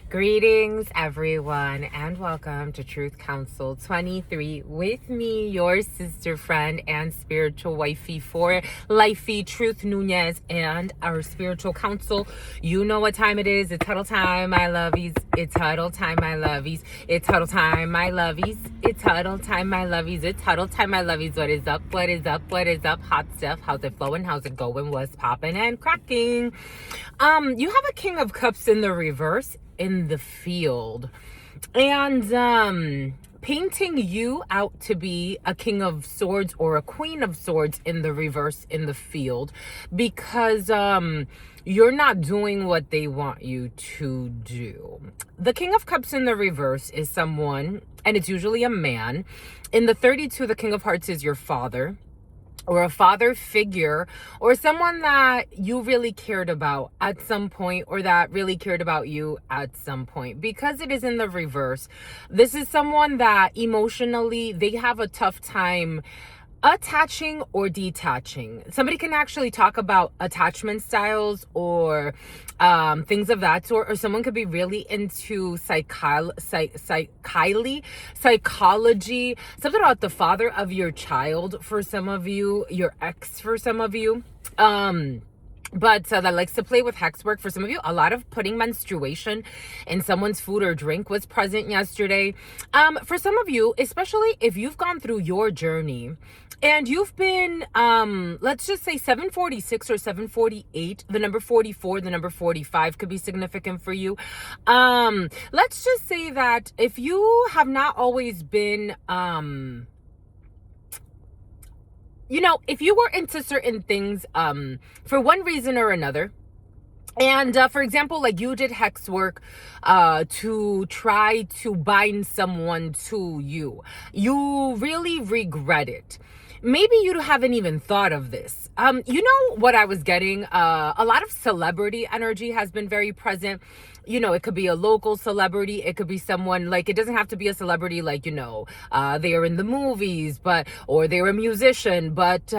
Greetings, everyone, and welcome to Truth Council 23 with me, your sister, friend, and spiritual wifey for Lifey, Truth Nuñez, and our spiritual council. You know what time it is. It's huddle time, my lovies. It's huddle time, my lovies. It's huddle time, my lovies. It's huddle time, my lovies. It's huddle time, my lovies. What is up? What is up? What is up? Hot stuff. How's it flowing? How's it going? What's popping and cracking? You have a King of Cups in the reverse in the field, and painting you out to be a King of Swords or a Queen of Swords in the reverse in the field, because you're not doing what they want you to do. The King of Cups in the reverse is someone, and it's usually a man. In the 32, the King of Hearts is your father, or a father figure, or someone that you really cared about at some point, or that really cared about you at some point. Because it is in the reverse, this is someone that emotionally, they have a tough time attaching or detaching. Somebody can actually talk about attachment styles or things of that sort, or someone could be really into psychology, something about the father of your child for some of you, your ex for some of you. But that likes to play with hex work for some of you. A lot of putting menstruation in someone's food or drink was present yesterday. For some of you, especially if you've gone through your journey and you've been, let's just say 746 or 748, the number 44, the number 45 could be significant for you. Let's just say that if you have not always been, if you were into certain things for one reason or another, and for example, like you did hex work to try to bind someone to you, you really regret it. Maybe you haven't even thought of this. You know what I was getting? A lot of celebrity energy has been very present. It could be a local celebrity. It could be someone, like, it doesn't have to be a celebrity, like, they are in the movies, or they're a musician, but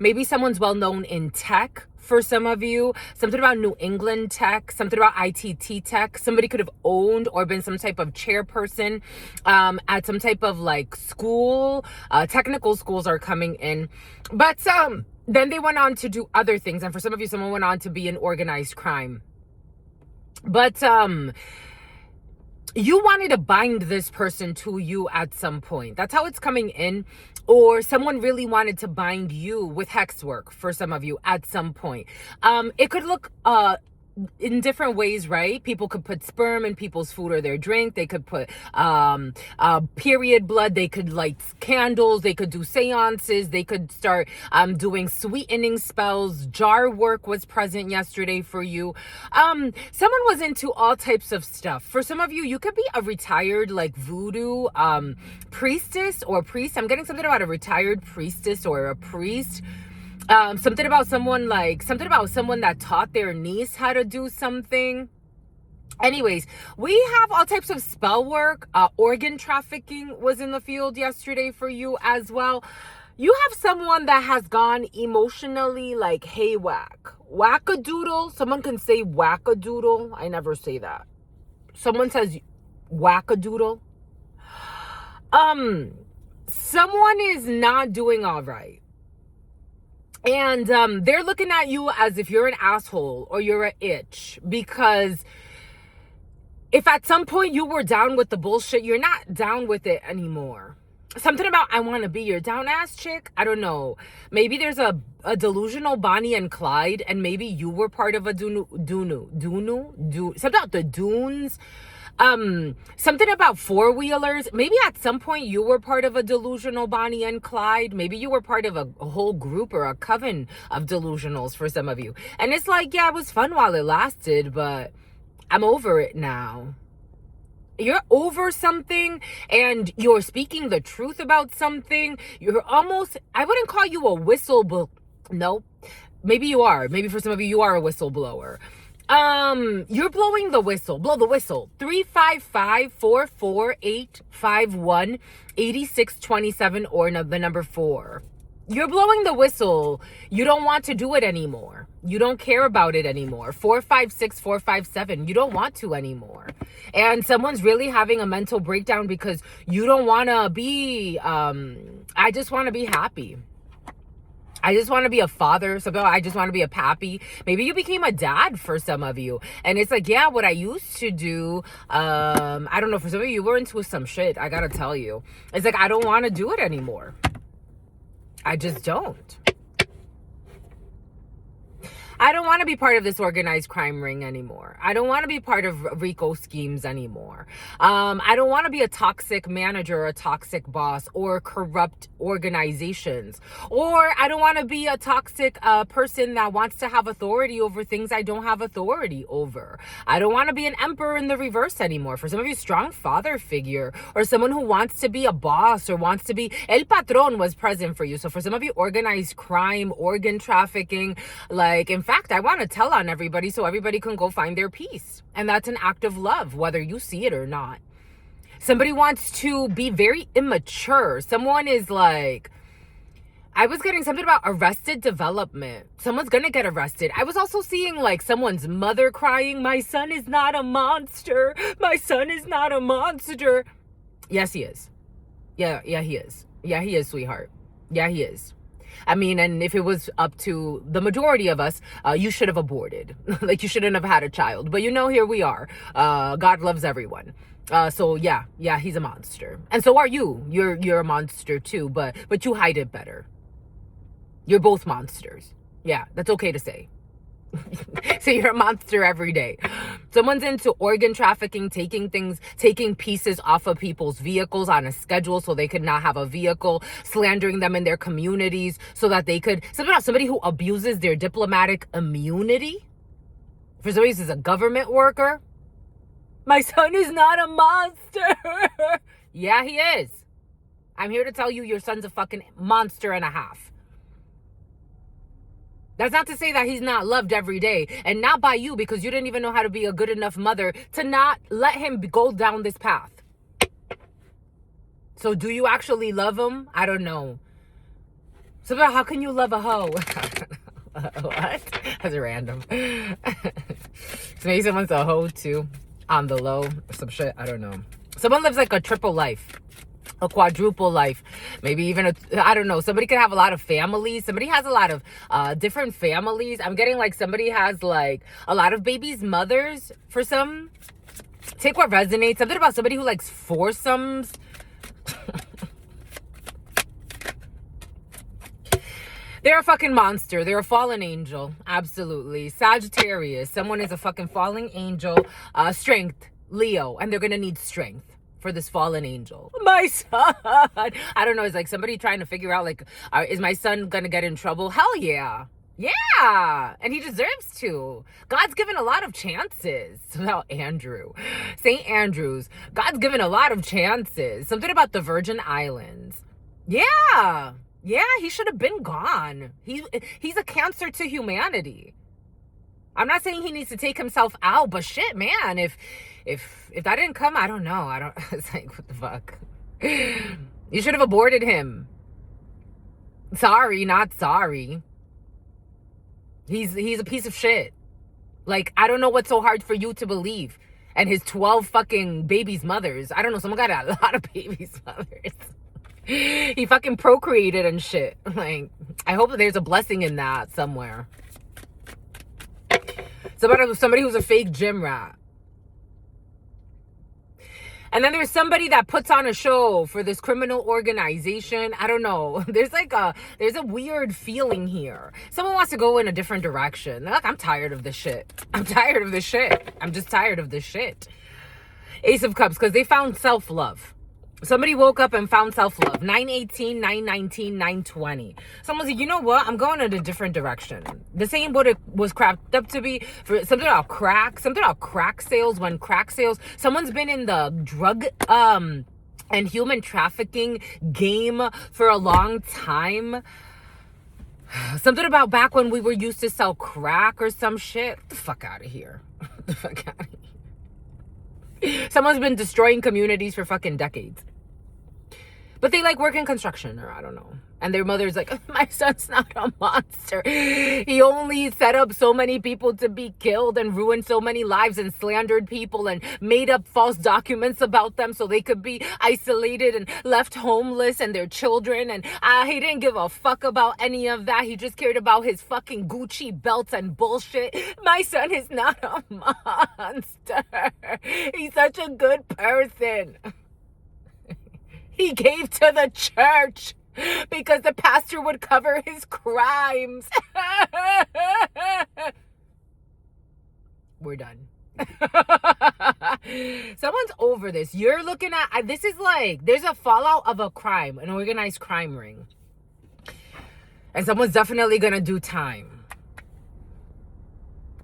maybe someone's well known in tech. For some of you, something about New England tech, something about ITT tech. Somebody could have owned or been some type of chairperson at some type of like school. Technical schools are coming in. But then they went on to do other things. And for some of you, someone went on to be in organized crime. But you wanted to bind this person to you at some point. That's how it's coming in. Or someone really wanted to bind you with hex work for some of you at some point. It could look in different ways, right? People could put sperm in people's food or their drink. They could put period blood. They could light candles. They could do seances. They could start doing sweetening spells. Jar work was present yesterday for you. Someone was into all types of stuff. For some of you, you could be a retired like voodoo priestess or priest. I'm getting something about a retired priestess or a priest. Something about someone that taught their niece how to do something. Anyways, we have all types of spell work. Organ trafficking was in the field yesterday for you as well. You have someone that has gone emotionally like haywhack. Wackadoodle. Someone can say wackadoodle. I never say that. Someone says wackadoodle. Someone is not doing all right. And they're looking at you as if you're an asshole or you're an itch, because if at some point you were down with the bullshit, you're not down with it anymore. Something about, I want to be your down ass chick. I don't know. Maybe there's a delusional Bonnie and Clyde, and maybe you were part of a something about the dunes. Something about four-wheelers. Maybe at some point you were part of a delusional Bonnie and Clyde. Maybe you were part of a whole group or a coven of delusionals for some of you. And it's like, yeah, it was fun while it lasted, but I'm over it now. You're over something and you're speaking the truth about something. You're almost, I wouldn't call you a whistleblower. No, maybe you are. Maybe for some of you, you are a whistleblower. You're blowing the whistle. Blow the whistle. 355-448-51-8627 or the number 4. You're blowing the whistle. You don't want to do it anymore. You don't care about it anymore. 456, 457. You don't want to anymore. And someone's really having a mental breakdown because you don't want to be, I just want to be happy. I just want to be a father. Some people, I just want to be a pappy. Maybe you became a dad for some of you. And it's like, yeah, what I used to do, I don't know, for some of you were into some shit. I got to tell you. It's like, I don't want to do it anymore. I just don't. I don't want to be part of this organized crime ring anymore. I don't want to be part of RICO schemes anymore. I don't want to be a toxic manager or a toxic boss or corrupt organizations. Or I don't want to be a toxic person that wants to have authority over things I don't have authority over. I don't want to be an emperor in the reverse anymore. For some of you, strong father figure or someone who wants to be a boss or wants to be El Patron was present for you. So for some of you, organized crime, organ trafficking, like in fact, I want to tell on everybody so everybody can go find their peace. And that's an act of love, whether you see it or not. Somebody wants to be very immature. Someone is like, I was getting something about arrested development. Someone's going to get arrested. I was also seeing like someone's mother crying, my son is not a monster. My son is not a monster. Yes, he is. Yeah, he is. Yeah, he is, sweetheart. Yeah, he is. I mean, and if it was up to the majority of us, you should have aborted. Like you shouldn't have had a child. But you know, here we are. God loves everyone. So yeah, he's a monster. And so are you. You're a monster too, but you hide it better. You're both monsters. Yeah, that's okay to say. So you're a monster every day. Someone's into organ trafficking, taking pieces off of people's vehicles on a schedule so they could not have a vehicle, slandering them in their communities so that they could, somebody who abuses their diplomatic immunity. For some reason, is a government worker. My son is not a monster. Yeah, he is. I'm here to tell you your son's a fucking monster and a half. That's not to say that he's not loved every day, and not by you because you didn't even know how to be a good enough mother to not let him go down this path. So do you actually love him? I don't know. So how can you love a hoe? What? That's random. So maybe someone's a hoe too, on the low, or some shit. I don't know. Someone lives like a triple life. A quadruple life, maybe even I don't know. Somebody could have a lot of families. Somebody has a lot of different families. I'm getting like somebody has like a lot of babies' mothers for some. Take what resonates. Something about somebody who likes foursomes. They're a fucking monster. They're a fallen angel. Absolutely. Sagittarius. Someone is a fucking fallen angel. Strength. Leo. And they're going to need strength. For this fallen angel. My son. I don't know. It's like somebody trying to figure out like, is my son gonna get in trouble? Hell yeah. Yeah. And he deserves to. God's given a lot of chances. About Andrew. St. Andrews. God's given a lot of chances. Something about the Virgin Islands. Yeah. Yeah, he should have been gone. He's a cancer to humanity. I'm not saying he needs to take himself out, but shit, man, if that didn't come, I don't know. It's like, what the fuck? You should have aborted him. Sorry, not sorry. He's a piece of shit. Like, I don't know what's so hard for you to believe. And his 12 fucking babies' mothers. I don't know, someone got a lot of babies' mothers. He fucking procreated and shit. Like, I hope that there's a blessing in that somewhere. Somebody who's a fake gym rat. And then there's somebody that puts on a show for this criminal organization. I don't know. There's a weird feeling here. Someone wants to go in a different direction. They're like, I'm tired of this shit. I'm tired of this shit. I'm just tired of this shit. Ace of Cups, because they found self-love. Somebody woke up and found self-love. 918, 919, 920. Someone's like, you know what? I'm going in a different direction. This ain't what it was cracked up to be. For something about crack sales. When crack sales, someone's been in the drug and human trafficking game for a long time. Something about back when we were used to sell crack or some shit. Get the fuck out of here. Get the fuck out of here. Someone's been destroying communities for fucking decades. But they like work in construction, or I don't know. And their mother's like, my son's not a monster. He only set up so many people to be killed and ruined so many lives and slandered people and made up false documents about them so they could be isolated and left homeless and their children. And he didn't give a fuck about any of that. He just cared about his fucking Gucci belts and bullshit. My son is not a monster. He's such a good person. He gave to the church because the pastor would cover his crimes. We're done. Someone's over this. You're looking at, this is like, there's a fallout of a crime, an organized crime ring. And someone's definitely going to do time.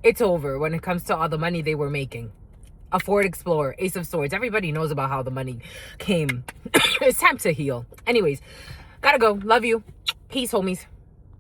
It's over when it comes to all the money they were making. A Ford Explorer, Ace of Swords. Everybody knows about how the money came. It's time to heal. Anyways, gotta go. Love you. Peace, homies.